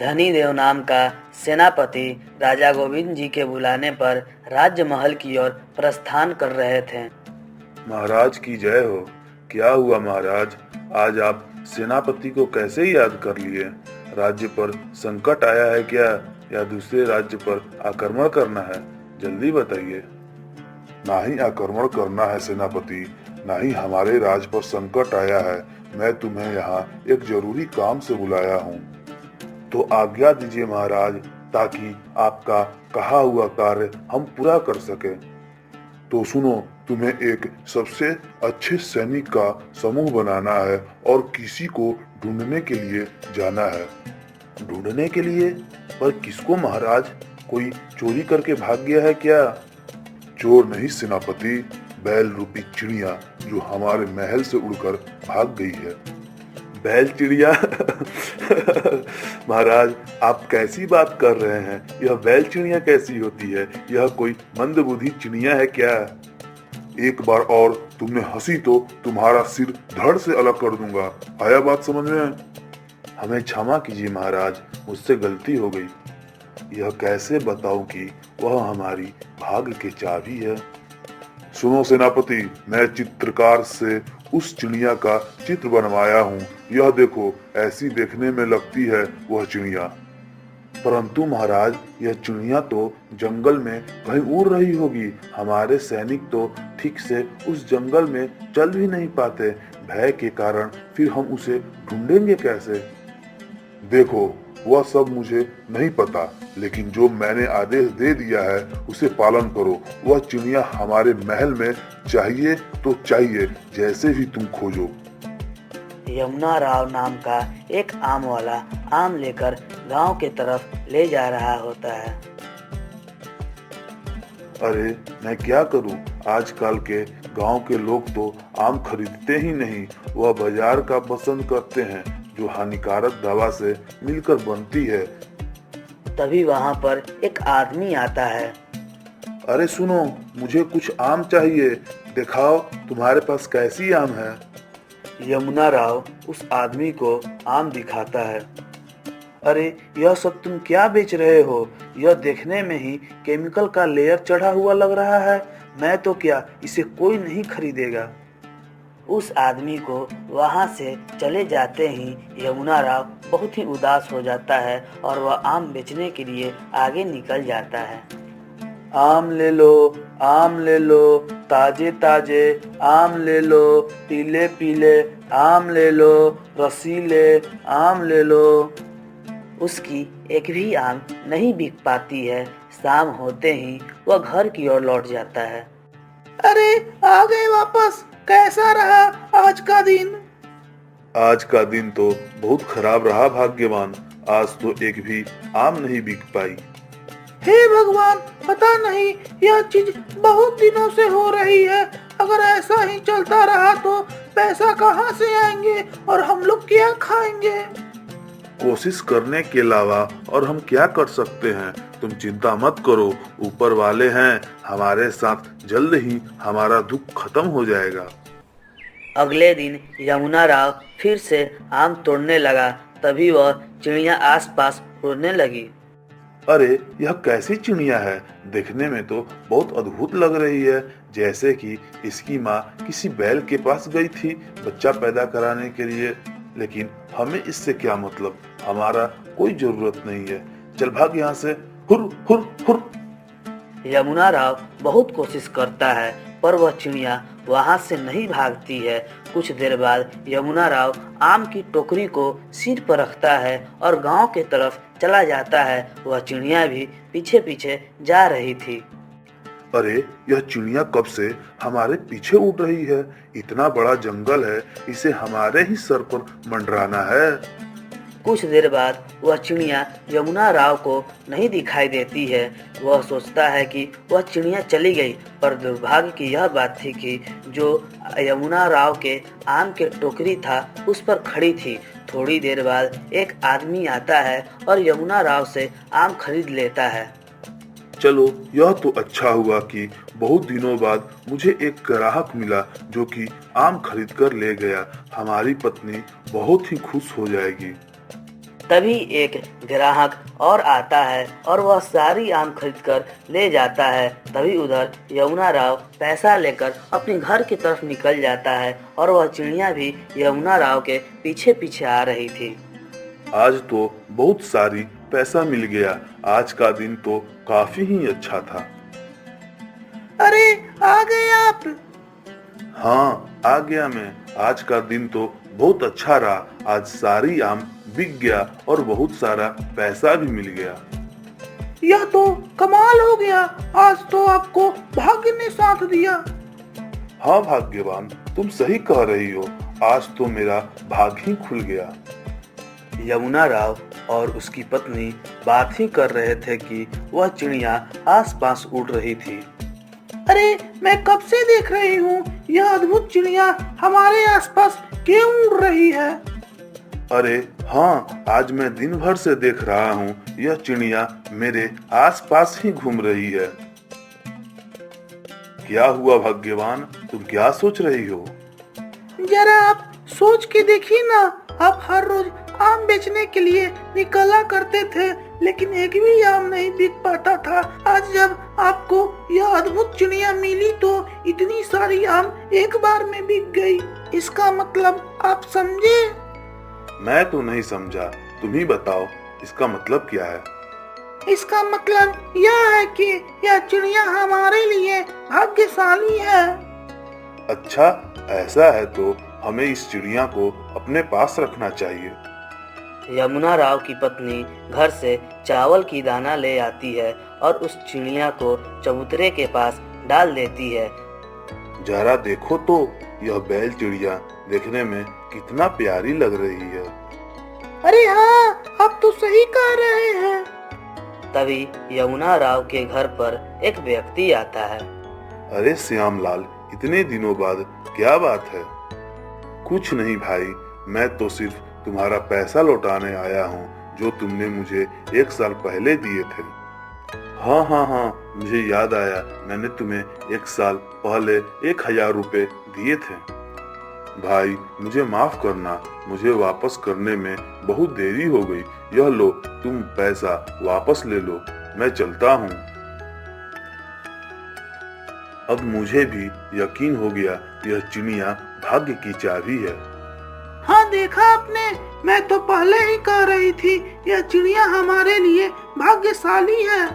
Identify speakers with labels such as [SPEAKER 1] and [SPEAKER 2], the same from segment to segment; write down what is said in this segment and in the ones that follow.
[SPEAKER 1] धनी देव नाम का सेनापति राजा गोविंद जी के बुलाने पर राजमहल की ओर प्रस्थान कर रहे थे।
[SPEAKER 2] महाराज की जय हो। क्या हुआ महाराज, आज आप सेनापति को कैसे याद कर लिए? राज्य पर संकट आया है क्या, या दूसरे राज्य पर आक्रमण करना है? जल्दी बताइए। ना ही आक्रमण करना है सेनापति, ना ही हमारे राज पर संकट आया है। मैं तुम्हें यहाँ एक जरूरी काम से बुलाया हूँ, तो आज्ञा दीजिए महाराज, ताकि आपका कहा हुआ कार्य हम पूरा कर सके। तो सुनो, तुम्हें एक सबसे अच्छे सैनिक का समूह बनाना है और किसी को ढूंढने के लिए जाना है। ढूंढने के लिए? पर किसको महाराज? कोई चोरी करके भाग गया है क्या? चोर नहीं सेनापति, बैल रूपी चिड़िया जो हमारे महल से उड़कर भाग गई है। बैल चिड़िया? महाराज, आप कैसी बात कर रहे हैं? यह बैल चिड़िया कैसी होती है? यह कोई मंदबुद्धि चिड़िया है क्या? एक बार और तुमने हंसी तो तुम्हारा सिर धड़ से अलग कर दूंगा। आया बात समझ में? हमें क्षमा कीजिए महाराज, मुझसे गलती हो गई। यह कैसे बताऊं कि वह हमारी भाग्य की चाबी है। सुनो सेनापति, मैं चित्रकार से उस चिड़िया का चित्र बनवाया हूँ। यह देखो, ऐसी देखने में लगती है वह चिड़िया। परंतु महाराज, यह चिड़िया तो जंगल में कहीं उड़ रही होगी। हमारे सैनिक तो ठीक से उस जंगल में चल भी नहीं पाते। भय के कारण फिर हम उसे ढूंढेंगे कैसे? देखो, वह सब मुझे नहीं पता, लेकिन जो मैंने आदेश दे दिया है उसे पालन करो। वह चिड़िया हमारे महल में चाहिए तो चाहिए, जैसे भी तुम खोजो।
[SPEAKER 1] यमुना राव नाम का एक आम वाला आम लेकर गांव के तरफ ले जा रहा होता है।
[SPEAKER 2] अरे मैं क्या करूं, आजकल के गांव के लोग तो आम खरीदते ही नहीं। वह बाजार का पसंद करते हैं, जो हानिकारक दवा से मिलकर बनती है।
[SPEAKER 1] तभी वहां पर एक आदमी आता है।
[SPEAKER 2] अरे सुनो, मुझे कुछ आम चाहिए। दिखाओ तुम्हारे पास कैसी आम है।
[SPEAKER 1] यमुना राव उस आदमी को आम दिखाता है। अरे यह सब तुम क्या बेच रहे हो? यह देखने में ही केमिकल का लेयर चढ़ा हुआ लग रहा है। मैं तो क्या, इसे कोई नहीं खरीदेगा। उस आदमी को वहां से चले जाते ही यमुना राव बहुत ही उदास हो जाता है और वह आम बेचने के लिए आगे निकल जाता है। आम ले लो, आम ले लो, ताजे ताजे आम ले लो, पीले पीले आम ले लो, रसीले आम ले लो। उसकी एक भी आम नहीं बिक पाती है। शाम होते ही वह घर की ओर लौट जाता है। अरे आ गए वापस, कैसा रहा आज का दिन?
[SPEAKER 2] आज का दिन तो बहुत खराब रहा भाग्यवान। आज तो एक भी आम नहीं बिक पाई।
[SPEAKER 1] हे भगवान, पता नहीं यह चीज बहुत दिनों से हो रही है। अगर ऐसा ही चलता रहा तो पैसा कहाँ से आएंगे और हम लोग क्या खाएंगे?
[SPEAKER 2] कोशिश करने के अलावा और हम क्या कर सकते हैं? तुम चिंता मत करो, ऊपर वाले हैं हमारे साथ। जल्द ही हमारा दुख खत्म हो जाएगा।
[SPEAKER 1] अगले दिन यमुना राव फिर से आम तोड़ने लगा। तभी वह चिड़िया आसपास उड़ने लगी।
[SPEAKER 2] अरे यह कैसी चिड़िया है? देखने में तो बहुत अद्भुत लग रही है, जैसे कि इसकी माँ किसी बैल के पास गई थी बच्चा पैदा कराने के लिए। लेकिन हमें इससे क्या मतलब? हमारा कोई जरूरत नहीं है। चल भाग यहाँ से। हुर हुर हुर।
[SPEAKER 1] यमुना राव बहुत कोशिश करता है, पर वह चिड़िया वहां से नहीं भागती है। कुछ देर बाद यमुना राव आम की टोकरी को सिर पर रखता है और गांव के तरफ चला जाता है। वह चिड़िया भी पीछे पीछे जा रही थी।
[SPEAKER 2] अरे यह चिड़िया कब से हमारे पीछे उड़ रही है? इतना बड़ा जंगल है, इसे हमारे ही सर पर मंडराना है।
[SPEAKER 1] कुछ देर बाद वह चिड़िया यमुना राव को नहीं दिखाई देती है। वह सोचता है कि वह चिड़िया चली गई, पर दुर्भाग्य की यह बात थी कि जो यमुना राव के आम के टोकरी था उस पर खड़ी थी। थोड़ी देर बाद एक आदमी आता है और यमुना राव से आम खरीद लेता है।
[SPEAKER 2] चलो, यह तो अच्छा हुआ कि बहुत दिनों बाद मुझे एक ग्राहक मिला जो कि आम खरीद कर ले गया। हमारी पत्नी बहुत ही खुश हो जाएगी।
[SPEAKER 3] तभी एक ग्राहक और आता है और वह सारी आम खरीदकर ले जाता है। तभी उधर यमुना राव पैसा लेकर अपने घर की तरफ निकल जाता है और वह चिड़िया भी यमुना राव के पीछे पीछे आ रही थी।
[SPEAKER 2] आज तो बहुत सारी पैसा मिल गया। आज का दिन तो काफी ही अच्छा था।
[SPEAKER 1] अरे आ गए आप।
[SPEAKER 2] हाँ, आ गया मैं। आज का दिन तो बहुत अच्छा रहा। आज सारी आम बिक गया और बहुत सारा पैसा भी मिल गया।
[SPEAKER 1] यह तो कमाल हो गया। आज तो आपको भाग्य ने साथ दिया।
[SPEAKER 2] हाँ भाग्यवान, तुम सही कह रही हो। आज तो मेरा भाग्य ही खुल गया।
[SPEAKER 1] यमुना राव और उसकी पत्नी बात ही कर रहे थे कि वह चिड़िया आसपास उड़ रही थी। अरे मैं कब से देख रही हूँ, यह अद्भुत चिड़िया हमारे आसपास क्यों उड़ रही है?
[SPEAKER 2] अरे हाँ, आज मैं दिन भर से देख रहा हूँ यह चिड़िया मेरे आसपास ही घूम रही है। क्या हुआ भाग्यवान, तुम क्या सोच रही हो?
[SPEAKER 1] जरा आप सोच के देखिए ना। आप हर रोज आम बेचने के लिए निकला करते थे, लेकिन एक भी आम नहीं बिक पाता था। आज जब आपको यह अद्भुत चिड़िया मिली तो इतनी सारी आम एक बार में बिक गई। इसका मतलब आप समझे?
[SPEAKER 2] मैं तो नहीं समझा, तुम ही बताओ इसका मतलब क्या है?
[SPEAKER 1] इसका मतलब यह है कि यह चिड़िया हमारे लिए भाग्यशाली है।
[SPEAKER 2] अच्छा, ऐसा है तो हमें इस चिड़िया को अपने पास रखना चाहिए।
[SPEAKER 3] यमुना राव की पत्नी घर से चावल की दाना ले आती है और उस चिड़िया को चबूतरे के पास डाल देती है।
[SPEAKER 2] जरा देखो तो, यह बैल चिड़िया देखने में कितना प्यारी लग रही है।
[SPEAKER 1] अरे हाँ, आप तो सही कह रहे हैं।
[SPEAKER 3] तभी यमुना राव के घर पर एक व्यक्ति आता है।
[SPEAKER 2] अरे श्यामलाल, इतने दिनों बाद क्या बात है? कुछ नहीं भाई, मैं तो सिर्फ तुम्हारा पैसा लौटाने आया हूँ जो तुमने मुझे 1 साल पहले दिए थे। हाँ हाँ हाँ, मुझे याद आया, मैंने तुम्हें 1 साल पहले 1000 रुपए दिए थे। भाई मुझे माफ करना, मुझे वापस करने में बहुत देरी हो गई। यह लो, तुम पैसा वापस ले लो, मैं चलता हूँ। अब मुझे भी यकीन हो गया यह चिड़िया भाग्य की चाबी है।
[SPEAKER 1] हाँ देखा आपने, मैं तो पहले ही कह रही थी यह चिड़िया हमारे लिए भाग्यशाली है।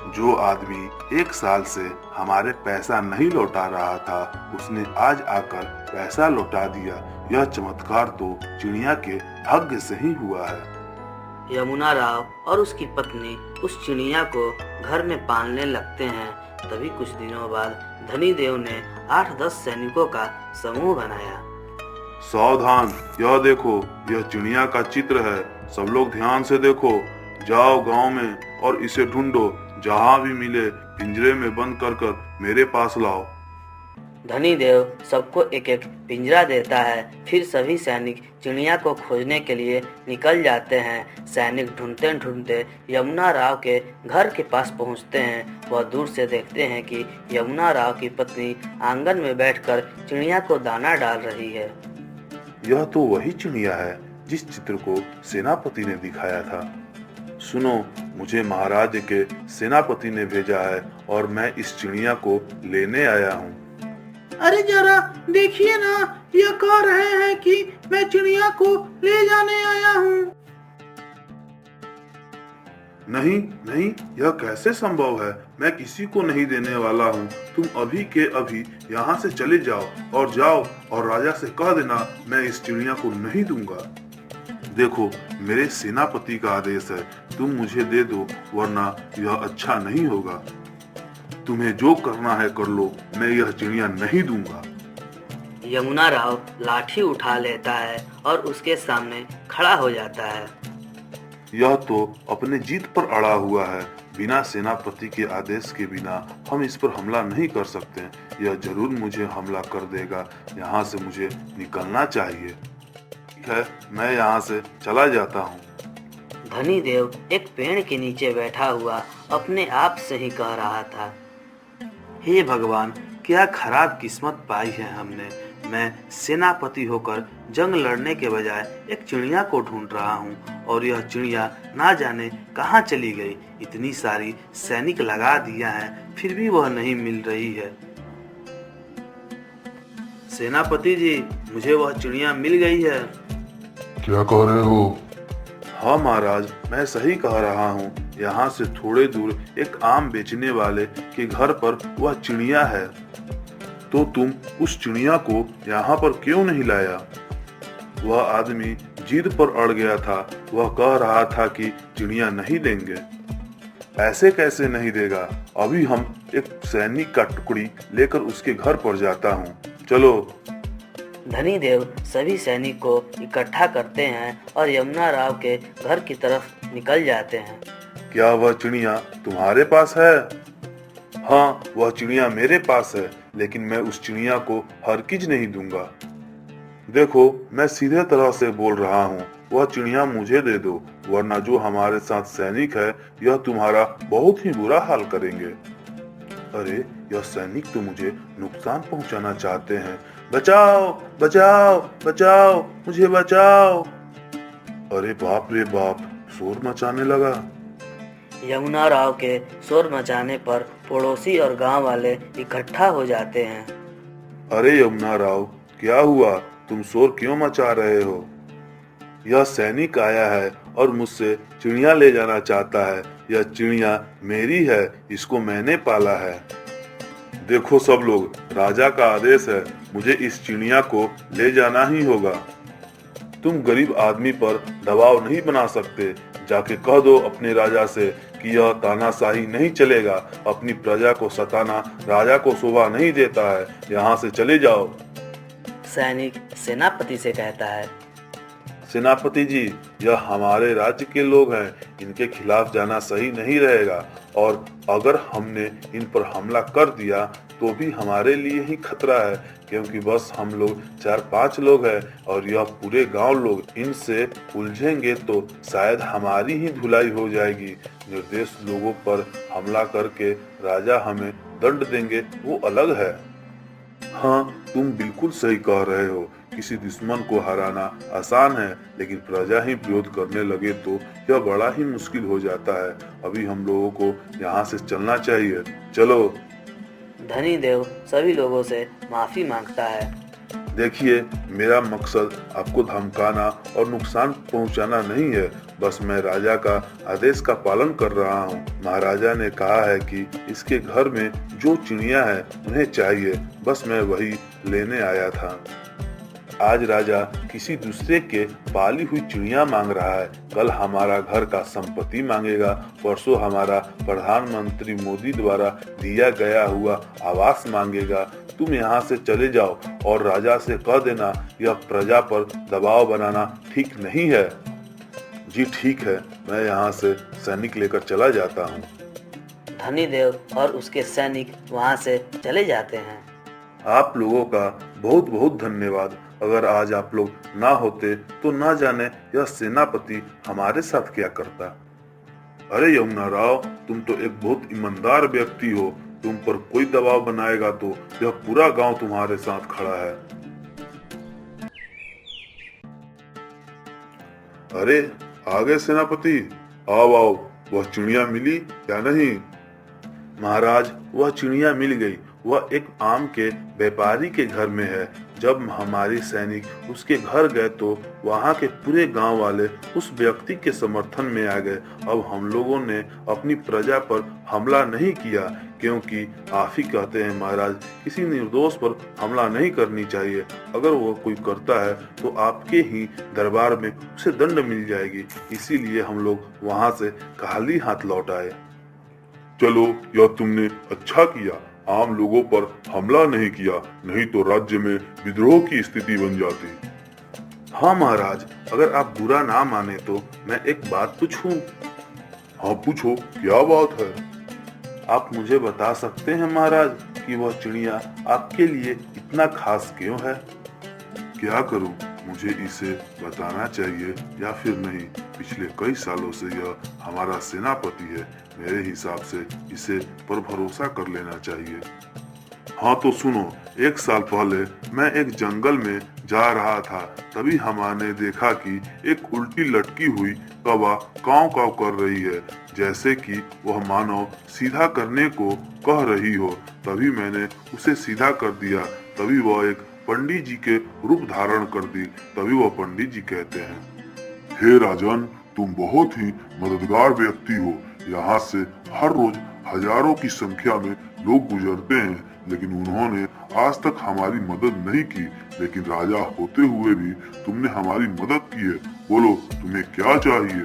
[SPEAKER 2] जो आदमी 1 साल से हमारे पैसा नहीं लौटा रहा था, उसने आज आकर पैसा लौटा दिया। यह चमत्कार तो चिड़िया के भाग्य से ही हुआ है।
[SPEAKER 3] यमुना राव और उसकी पत्नी उस चिड़िया को घर में पालने लगते हैं। तभी कुछ दिनों बाद धनी देव ने 8-10 सैनिकों का समूह बनाया।
[SPEAKER 2] सावधान, यह देखो, यह चिड़िया का चित्र है। सब लोग ध्यान से देखो। जाओ गांव में और इसे ढूंढो, जहां भी मिले पिंजरे में बंद कर कर मेरे पास लाओ।
[SPEAKER 3] धनी देव सबको एक एक पिंजरा देता है। फिर सभी सैनिक चिड़िया को खोजने के लिए निकल जाते हैं। सैनिक ढूंढते ढूंढते यमुना राव के घर के पास पहुंचते हैं। वह दूर से देखते हैं कि यमुना राव की पत्नी आंगन में बैठकर चिड़िया को दाना डाल रही है।
[SPEAKER 2] यह तो वही चिड़िया है जिस चित्र को सेनापति ने दिखाया था। सुनो, मुझे महाराज के सेनापति ने भेजा है और मैं इस चिड़िया को लेने आया हूँ।
[SPEAKER 1] अरे जरा देखिए ना, यह कह रहे हैं कि मैं चिड़िया को ले जाने आया हूँ।
[SPEAKER 2] नहीं नहीं, यह कैसे संभव है? मैं किसी को नहीं देने वाला हूँ। तुम अभी के अभी यहाँ से चले जाओ और राजा से कह देना मैं इस चिड़िया को नहीं दूंगा। देखो, मेरे सेनापति का आदेश है, तुम मुझे दे दो, वरना यह अच्छा नहीं होगा। तुम्हें जो करना है कर लो, मैं यह चिड़िया नहीं दूंगा।
[SPEAKER 3] यमुना राव लाठी उठा लेता है और उसके सामने खड़ा हो जाता है।
[SPEAKER 2] यह तो अपने जीत पर अड़ा हुआ है। बिना सेनापति के आदेश के बिना हम इस पर हमला नहीं कर सकते। यह जरूर मुझे हमला कर देगा। यहाँ से मुझे निकलना चाहिए। ठीक है, मैं यहाँ से चला जाता हूँ।
[SPEAKER 3] धनी देव एक पेड़ के नीचे बैठा हुआ अपने आप से ही कह रहा था,
[SPEAKER 1] हे भगवान, क्या खराब किस्मत पाई है हमने। मैं सेनापति होकर जंग लड़ने के बजाय एक चिड़िया को ढूंढ रहा हूँ और यह चिड़िया ना जाने कहाँ चली गई। इतनी सारी सैनिक लगा दिया है, फिर भी वह नहीं मिल रही है। सेनापति जी, मुझे वह चिड़िया मिल गई है।
[SPEAKER 2] क्या कह रहे हो?
[SPEAKER 1] हाँ महाराज, मैं सही कह रहा हूँ। यहाँ से थोड़े दूर एक आम बेचने वाले के घर पर वह चिड़िया है।
[SPEAKER 2] तो तुम उस चिड़िया को यहाँ पर क्यों नहीं लाया?
[SPEAKER 1] वह आदमी जिद पर अड़ गया था। वह कह रहा था कि चिड़िया नहीं देंगे।
[SPEAKER 2] ऐसे कैसे नहीं देगा? अभी हम एक सैनिक का टुकड़ी लेकर उसके घर पर जाता हूँ। चलो।
[SPEAKER 3] धनी देव सभी सैनिक को इकट्ठा करते हैं और यमुना राव के घर की तरफ निकल जाते हैं।
[SPEAKER 2] क्या वह चिड़िया तुम्हारे पास है?
[SPEAKER 1] हाँ, वह चिड़िया मेरे पास है, लेकिन मैं उस चिड़िया को हरगिज नहीं दूंगा।
[SPEAKER 2] देखो, मैं सीधे तरह से बोल रहा हूँ, वह चिड़िया मुझे दे दो, वरना जो हमारे साथ सैनिक है यह तुम्हारा बहुत ही बुरा हाल करेंगे। अरे, यह सैनिक तो मुझे नुकसान पहुंचाना चाहते हैं। बचाओ, बचाओ, बचाओ, मुझे बचाओ। अरे बाप रे बाप, शोर मचाने लगा।
[SPEAKER 3] यमुना राव के शोर मचाने पर पड़ोसी और गांव वाले इकट्ठा हो जाते हैं।
[SPEAKER 2] अरे यमुना राव, क्या हुआ? तुम शोर क्यों मचा रहे हो? यह सैनिक आया है और मुझसे चिड़िया ले जाना चाहता है। यह चिड़िया मेरी है, इसको मैंने पाला है। देखो सब लोग, राजा का आदेश है, मुझे इस चिड़िया को ले जाना ही होगा। तुम गरीब आदमी पर दबाव नहीं बना सकते। जाके कह दो अपने राजा से कि यह तानाशाही नहीं चलेगा। अपनी प्रजा को सताना राजा को शोभा नहीं देता है। यहाँ से चले जाओ।
[SPEAKER 3] सैनिक सेनापति से कहता है,
[SPEAKER 2] सेनापति जी, यह हमारे राज्य के लोग हैं, इनके खिलाफ जाना सही नहीं रहेगा, और अगर हमने इन पर हमला कर दिया तो भी हमारे लिए ही खतरा है, क्योंकि बस हम लोग 4-5 लोग हैं और यह पूरे गांव लोग। इनसे उलझेंगे तो शायद हमारी ही धुलाई हो जाएगी। निर्दोष लोगों पर हमला करके राजा हमें दंड देंगे, वो अलग है। हाँ, तुम बिल्कुल सही कह रहे हो। किसी दुश्मन को हराना आसान है, लेकिन प्रजा ही विरोध करने लगे तो यह बड़ा ही मुश्किल हो जाता है। अभी हम लोगों को यहाँ से चलना चाहिए। चलो।
[SPEAKER 3] धनी देव सभी लोगों से माफी मांगता है।
[SPEAKER 2] देखिए, मेरा मकसद आपको धमकाना और नुकसान पहुंचाना नहीं है। बस मैं राजा का आदेश का पालन कर रहा हूं। महाराजा ने कहा है कि इसके घर में जो चिड़िया है उन्हें चाहिए, बस मैं वही लेने आया था। आज राजा किसी दूसरे के पाली हुई चिड़िया मांग रहा है, कल हमारा घर का संपत्ति मांगेगा, परसों हमारा प्रधानमंत्री मोदी द्वारा दिया गया हुआ आवास मांगेगा। तुम यहाँ से चले जाओ और राजा से कह देना यह प्रजा पर दबाव बनाना ठीक नहीं है। जी ठीक है, मैं यहाँ से सैनिक लेकर चला जाता हूँ।
[SPEAKER 3] धनी देव और उसके सैनिक वहाँ से चले जाते हैं।
[SPEAKER 2] आप लोगों का बहुत बहुत धन्यवाद। अगर आज आप लोग ना होते तो ना जाने यह सेनापति हमारे साथ क्या करता। अरे यमुना राव, तुम तो एक बहुत ईमानदार व्यक्ति हो। तुम पर कोई दबाव बनाएगा तो यह पूरा गांव तुम्हारे साथ खड़ा है। अरे आ गए सेनापति, आओ आओ। वह चिड़िया मिली या नहीं?
[SPEAKER 1] महाराज, वह चिड़िया मिल गई। वह एक आम के व्यापारी के घर में है। जब हमारे सैनिक उसके घर गए तो वहाँ के पूरे गांव वाले उस व्यक्ति के समर्थन में आ गए। अब हम लोगों ने अपनी प्रजा पर हमला नहीं किया, क्योंकि आप ही कहते हैं महाराज, किसी निर्दोष पर हमला नहीं करनी चाहिए। अगर वो कोई करता है तो आपके ही दरबार में उसे दंड मिल जाएगी। इसीलिए हम लोग वहाँ से खाली हाथ लौट आए।
[SPEAKER 2] चलो, यह तुमने अच्छा किया, आम लोगों पर हमला नहीं किया, नहीं तो राज्य में विद्रोह की स्थिति बन जाती।
[SPEAKER 1] हाँ महाराज, अगर आप बुरा ना माने तो मैं एक बात पूछूं?
[SPEAKER 2] हाँ पूछो, क्या बात है?
[SPEAKER 1] आप मुझे बता सकते हैं महाराज कि वह चिड़िया आपके लिए इतना खास क्यों है?
[SPEAKER 2] क्या करूं, मुझे इसे बताना चाहिए या फिर नहीं? पिछले कई सालों से यह हमारा सेनापति है। मेरे हिसाब से इसे पर भरोसा कर लेना चाहिए। हाँ तो सुनो, एक साल पहले मैं एक जंगल में जा रहा था। तभी हमने देखा कि एक उल्टी लटकी हुई कौवा काव काव कर रही है, जैसे कि वह मानो सीधा करने को कह रही हो। तभी मैंने उसे सीधा कर दिया। तभी वह एक पंडित जी के रूप धारण कर दी। तभी वह पंडित जी कहते हैं, हे राजन, तुम बहुत ही मददगार व्यक्ति हो। यहाँ से हर रोज हजारों की संख्या में लोग गुजरते हैं, लेकिन उन्होंने आज तक हमारी मदद नहीं की। लेकिन राजा होते हुए भी तुमने हमारी मदद की है। बोलो, तुम्हें क्या चाहिए?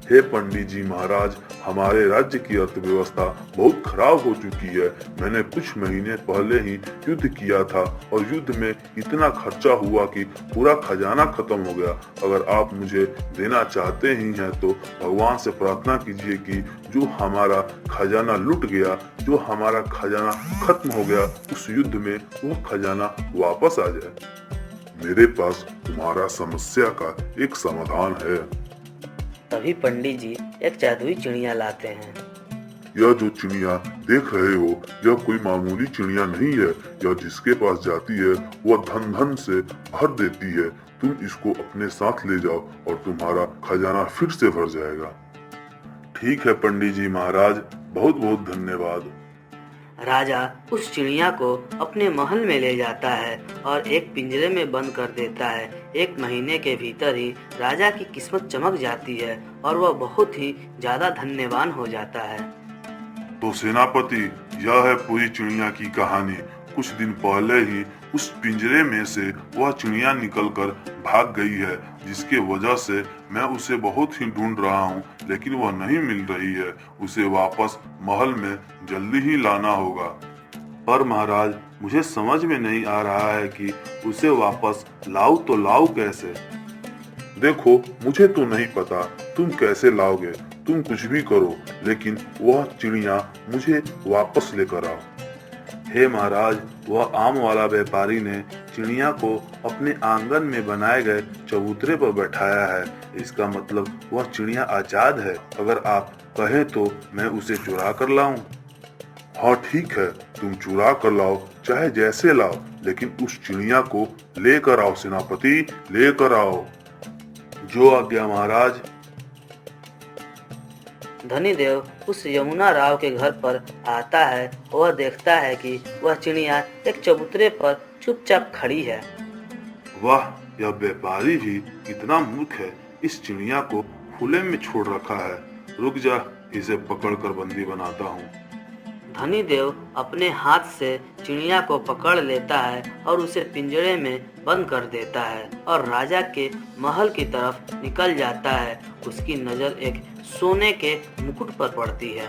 [SPEAKER 2] हे पंडित जी महाराज, हमारे राज्य की अर्थव्यवस्था बहुत खराब हो चुकी है। मैंने कुछ महीने पहले ही युद्ध किया था और युद्ध में इतना खर्चा हुआ कि पूरा खजाना खत्म हो गया। अगर आप मुझे देना चाहते ही हैं तो भगवान से प्रार्थना कीजिए कि जो हमारा खजाना लुट गया, जो हमारा खजाना खत्म हो गया, उस युद्ध में वो खजाना वापस आ जाए। मेरे पास तुम्हारा समस्या का एक समाधान है।
[SPEAKER 3] तभी पंडित जी एक जादुई चिड़िया लाते हैं।
[SPEAKER 2] यह जो चिड़िया देख रहे हो, यह कोई मामूली चिड़िया नहीं है। यह जिसके पास जाती है वह धन धन से भर देती है। तुम इसको अपने साथ ले जाओ और तुम्हारा खजाना फिर से भर जाएगा। ठीक है पंडित जी महाराज, बहुत बहुत धन्यवाद।
[SPEAKER 3] राजा उस चिड़िया को अपने महल में ले जाता है और एक पिंजरे में बंद कर देता है। एक महीने के भीतर ही राजा की किस्मत चमक जाती है और वह बहुत ही ज्यादा धन्यवान हो जाता है।
[SPEAKER 2] तो सेनापति, यह है पूरी चिड़िया की कहानी। कुछ दिन पहले ही उस पिंजरे में से वह चिड़िया निकलकर भाग गई है, जिसके वजह से मैं उसे बहुत ही ढूंढ रहा हूँ, लेकिन वह नहीं मिल रही है। उसे वापस महल में जल्दी ही लाना होगा। पर महाराज, मुझे समझ में नहीं आ रहा है कि उसे वापस लाऊं तो लाऊं कैसे? देखो, मुझे तो नहीं पता तुम कैसे लाओगे। तुम कुछ भी करो, लेकिन वह चिड़िया मुझे वापस लेकर आओ। हे महाराज, वह आम वाला व्यापारी ने चिड़िया को अपने आंगन में बनाए गए चबूतरे पर बैठाया है। इसका मतलब वह चिड़िया आजाद है। अगर आप कहें तो मैं उसे चुरा कर लाऊं। हाँ ठीक है, तुम चुरा कर लाओ, चाहे जैसे लाओ, लेकिन उस चिड़िया को लेकर आओ सेनापति, लेकर आओ। जो आज्ञा महाराज।
[SPEAKER 3] धनीदेव उस यमुना राव के घर पर आता है। वह देखता है कि वह चिड़िया एक चबूतरे पर चुपचाप खड़ी है।
[SPEAKER 2] वाह, यह व्यापारी भी कितना मूर्ख है। इस चिड़िया को खुले में छोड़ रखा है। रुक जा, इसे पकड़कर बंदी बनाता हूँ।
[SPEAKER 3] धनीदेव अपने हाथ से चिड़िया को पकड़ लेता है और उसे पिंजरे में बंद कर देता है और राजा के महल की तरफ निकल जाता है। उसकी नजर एक सोने के मुकुट पर पड़ती है।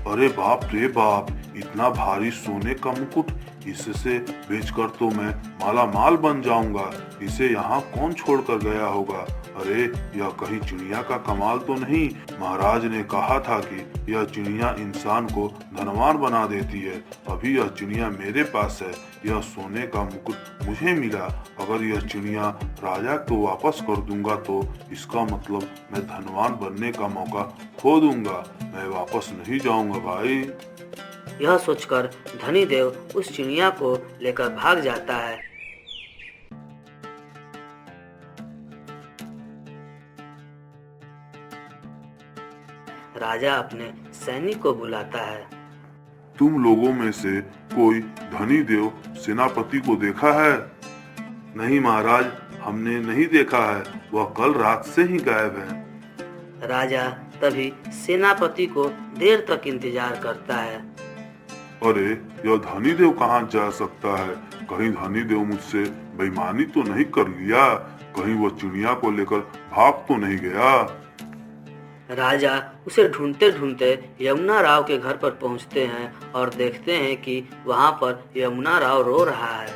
[SPEAKER 2] अरे बाप रे बाप, इतना भारी सोने का मुकुट! इससे बेचकर तो मैं माला माल बन जाऊंगा। इसे यहाँ कौन छोड़कर गया होगा? अरे, यह कहीं चिड़िया का कमाल तो नहीं? महाराज ने कहा था कि यह चिड़िया इंसान को धनवान बना देती है। अभी यह चिड़िया मेरे पास है। यह सोने का मुकुट मुझे मिला। अगर यह चिड़िया राजा को वापस कर दूंगा तो इसका मतलब मैं धनवान बनने का मौका खो दूंगा। मैं वापस नहीं जाऊंगा भाई।
[SPEAKER 3] यह सोचकर धनीदेव उस चिड़िया को लेकर भाग जाता है। राजा अपने सैनिक को बुलाता है।
[SPEAKER 2] तुम लोगों में से कोई धनीदेव सेनापति को देखा है? नहीं महाराज, हमने नहीं देखा है। वह कल रात से ही गायब है।
[SPEAKER 3] राजा तभी सेनापति को देर तक इंतजार करता है।
[SPEAKER 2] अरे, यह धनीदेव कहाँ जा सकता है? कहीं धनीदेव मुझसे बेईमानी तो नहीं कर लिया? कहीं वो चिड़िया को लेकर भाग तो नहीं गया?
[SPEAKER 3] राजा उसे ढूंढते ढूंढते यमुना राव के घर पर पहुंचते हैं और देखते हैं कि वहां पर यमुना राव रो रहा है।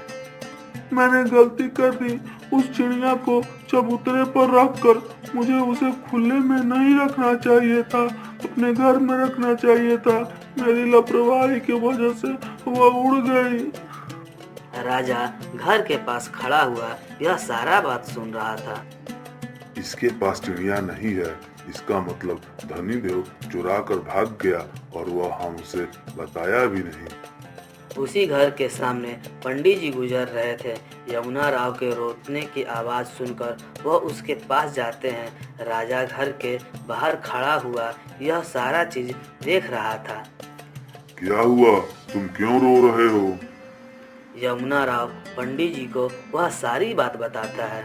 [SPEAKER 2] मैंने गलती कर दी। उस चिड़िया को चबूतरे पर रखकर मुझे उसे खुले में नहीं रखना चाहिए था, अपने घर में रखना चाहिए था। मेरी लापरवाही की वजह से वह उड़ गई।
[SPEAKER 3] राजा घर के पास खड़ा हुआ यह सारा बात सुन रहा था।
[SPEAKER 2] इसके पास चिड़िया नहीं है, इसका मतलब धनीदेव चुरा कर भाग गया और वह हमसे बताया भी नहीं।
[SPEAKER 3] उसी घर के सामने पंडित जी गुजर रहे थे। यमुना राव के रोने की आवाज़ सुनकर वह उसके पास जाते हैं। राजा घर के बाहर खड़ा हुआ यह सारा चीज देख रहा था।
[SPEAKER 2] क्या हुआ? तुम क्यों रो रहे हो?
[SPEAKER 3] यमुना राव पंडित जी को वह सारी बात बताता है।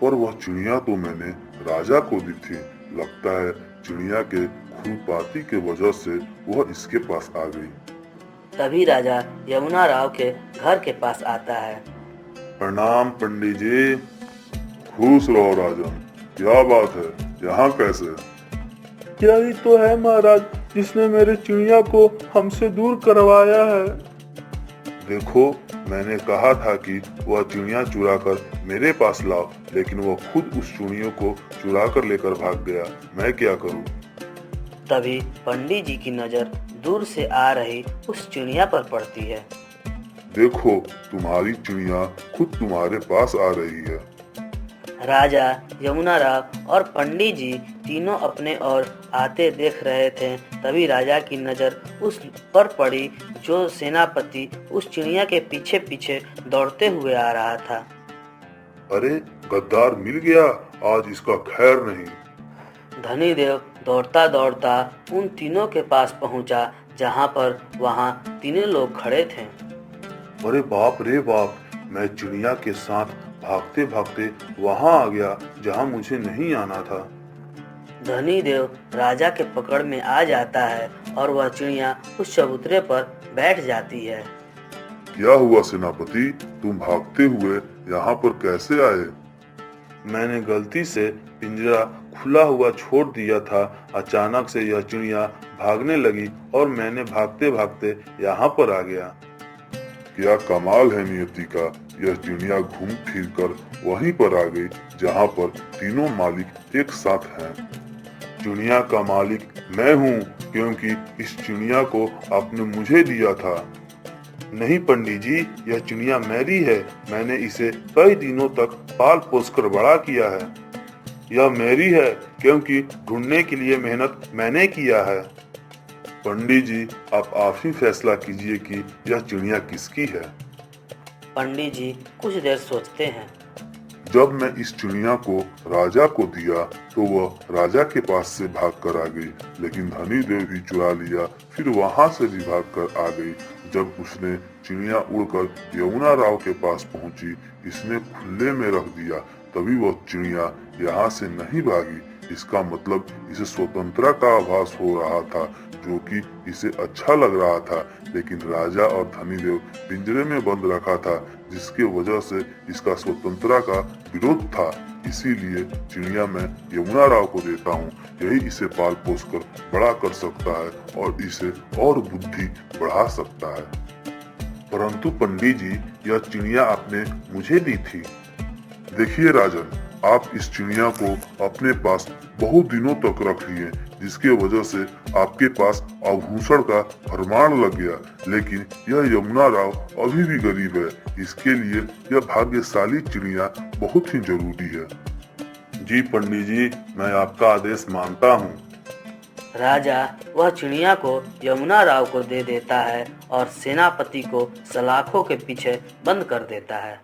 [SPEAKER 2] पर वह चिड़िया तो मैंने राजा को दी थी। लगता है चिड़िया के खुरपाती के वजह से वह इसके पास आ गई।
[SPEAKER 3] तभी राजा यमुना राव के घर के पास आता है।
[SPEAKER 2] प्रणाम पंडित जी। खुश रहो राजन। क्या बात है, यहाँ कैसे?
[SPEAKER 1] यही तो है महाराज, जिसने मेरे चिड़िया को हमसे दूर करवाया है।
[SPEAKER 2] देखो, मैंने कहा था कि वह चिड़िया चुरा कर मेरे पास लाओ, लेकिन वह खुद उस चिड़ियों को चुरा कर लेकर भाग गया। मैं क्या करूं?
[SPEAKER 3] तभी पंडित जी की नजर दूर से आ रही उस चिड़िया पर पड़ती है।
[SPEAKER 2] देखो, तुम्हारी चिड़िया खुद तुम्हारे पास आ रही है।
[SPEAKER 3] राजा यमुना राव और पंडित जी तीनों अपने ओर आते देख रहे थे। तभी राजा की नज़र उस पर पड़ी जो सेनापति उस चिड़िया के पीछे पीछे दौड़ते हुए आ रहा था।
[SPEAKER 2] अरे, गद्दार मिल गया, आज इसका खैर नहीं।
[SPEAKER 3] धनी देव दौड़ता दौड़ता उन तीनों के पास पहुंचा, जहां पर वहां तीनों लोग खड़े थे।
[SPEAKER 2] अरे बाप रे बाप, मैं चिड़िया के साथ भागते भागते वहां आ गया जहां मुझे नहीं आना था।
[SPEAKER 3] धनी देव राजा के पकड़ में आ जाता है और वह चिड़िया उस चबूतरे पर बैठ जाती है।
[SPEAKER 2] क्या हुआ सेनापति, तुम भागते हुए यहाँ पर कैसे आए?
[SPEAKER 1] मैंने गलती से पिंजरा खुला हुआ छोड़ दिया था। अचानक से यह चिड़िया भागने लगी और मैंने भागते भागते यहाँ पर आ गया।
[SPEAKER 2] क्या कमाल है नियति का, यह चिड़िया घूम फिर कर वहीं पर आ गई जहाँ पर तीनों मालिक एक साथ हैं।
[SPEAKER 1] चिड़िया का मालिक मैं हूँ, क्योंकि इस चिड़िया को आपने मुझे दिया था। नहीं पंडित जी, यह चिड़िया मेरी है। मैंने इसे कई दिनों तक पाल पोस कर बड़ा किया है। यह मेरी है क्योंकि ढूंढने के लिए मेहनत मैंने किया है।
[SPEAKER 2] पंडित जी, आप ही फैसला कीजिए कि यह चिड़िया किसकी है।
[SPEAKER 3] पंडित जी कुछ देर सोचते हैं।
[SPEAKER 2] जब मैं इस चिड़िया को राजा को दिया तो वह राजा के पास से भाग कर आ गई, लेकिन धनी देव भी चुरा लिया, फिर वहां से भी भाग कर आ गई। जब उसने चिड़िया उड़कर यमुना राव के पास पहुंची, इसने खुले में रख दिया। तभी वह चिड़िया यहाँ से नहीं भागी। इसका मतलब इसे स्वतंत्रता का आभास हो रहा था, जो कि इसे अच्छा लग रहा था। लेकिन राजा और धनीदेव पिंजरे में बंद रखा था, जिसके वजह से इसका स्वतंत्रता का विरोध था। इसीलिए चिड़िया मैं यमुना राव को देता हूँ। यही इसे पाल पोस कर बड़ा कर सकता है और इसे और बुद्धि बढ़ा सकता है। परंतु पंडित जी, यह चिड़िया आपने मुझे दी थी। देखिए राजन, आप इस चिड़िया को अपने पास बहुत दिनों तक रख लिए, जिसके वजह से आपके पास आभूषण का भरमार लग गया। लेकिन यह यमुना राव अभी भी गरीब है। इसके लिए यह भाग्यशाली चिड़िया बहुत ही जरूरी है।
[SPEAKER 1] जी पंडित जी, मैं आपका आदेश मानता हूँ।
[SPEAKER 3] राजा वह चिड़िया को यमुना राव को दे देता है और सेनापति को सलाखों के पीछे बंद कर देता है।